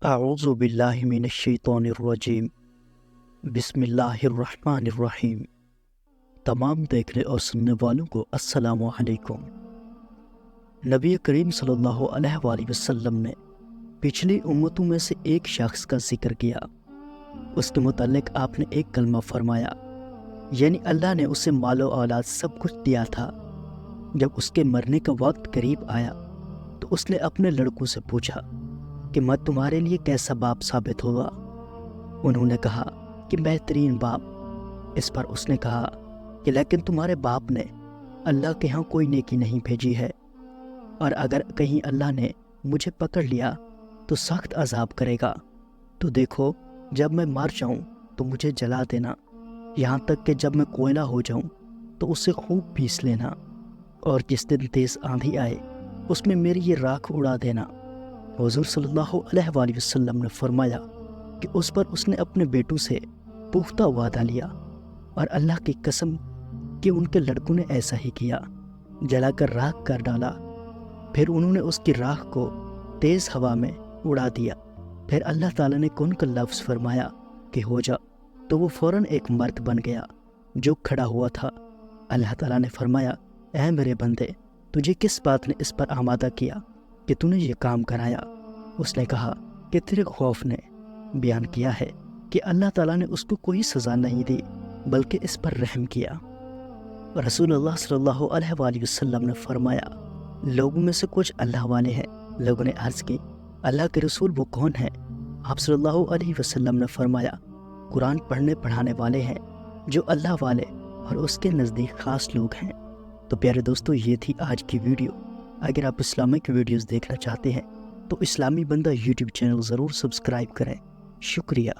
اعوذ باللہ من الشیطان الرجیم بسم اللہ الرحمن الرحیم۔ تمام دیکھنے اور سننے والوں کو السلام علیکم۔ نبی کریم صلی اللہ علیہ وآلہ وسلم نے پچھلی امتوں میں سے ایک شخص کا ذکر کیا۔ اس کے متعلق آپ نے ایک کلمہ فرمایا، یعنی اللہ نے اسے مال و اولاد سب کچھ دیا تھا۔ جب اس کے مرنے کا وقت قریب آیا تو اس نے اپنے لڑکوں سے پوچھا کہ میں تمہارے لیے کیسا باپ ثابت ہوگا؟ انہوں نے کہا کہ بہترین باپ۔ اس پر اس نے کہا کہ لیکن تمہارے باپ نے اللہ کے ہاں کوئی نیکی نہیں بھیجی ہے، اور اگر کہیں اللہ نے مجھے پکڑ لیا تو سخت عذاب کرے گا، تو دیکھو جب میں مر جاؤں تو مجھے جلا دینا، یہاں تک کہ جب میں کوئلہ ہو جاؤں تو اسے خوب پیس لینا، اور جس دن تیز آندھی آئے اس میں میری یہ راکھ اڑا دینا۔ حضور صلی اللہ علیہ وآلہ وسلم نے فرمایا کہ اس پر اس نے اپنے بیٹوں سے پختہ وعدہ لیا، اور اللہ کی قسم کہ ان کے لڑکوں نے ایسا ہی کیا، جلا کر راکھ کر ڈالا۔ پھر انہوں نے اس کی راکھ کو تیز ہوا میں اڑا دیا۔ پھر اللہ تعالیٰ نے کن کا لفظ فرمایا کہ ہو جا، تو وہ فوراً ایک مرد بن گیا جو کھڑا ہوا تھا۔ اللہ تعالیٰ نے فرمایا، اے میرے بندے، تجھے کس بات نے اس پر آمادہ کیا کہ تو نے یہ کام کرایا؟ اس نے کہا کہ تیرے خوف نے۔ بیان کیا ہے کہ اللہ تعالیٰ نے اس کو کوئی سزا نہیں دی بلکہ اس پر رحم کیا۔ رسول اللہ صلی اللہ علیہ وآلہ وسلم نے فرمایا، لوگوں میں سے کچھ اللہ والے ہیں۔ لوگوں نے عرض کی، اللہ کے رسول وہ کون ہیں؟ آپ صلی اللہ علیہ وسلم نے فرمایا، قرآن پڑھنے پڑھانے والے ہیں جو اللہ والے اور اس کے نزدیک خاص لوگ ہیں۔ تو پیارے دوستو، یہ تھی آج کی ویڈیو۔ اگر آپ اسلامک ویڈیوز دیکھنا چاہتے ہیں تو اسلامی بندہ یوٹیوب چینل ضرور سبسکرائب کریں۔ شکریہ۔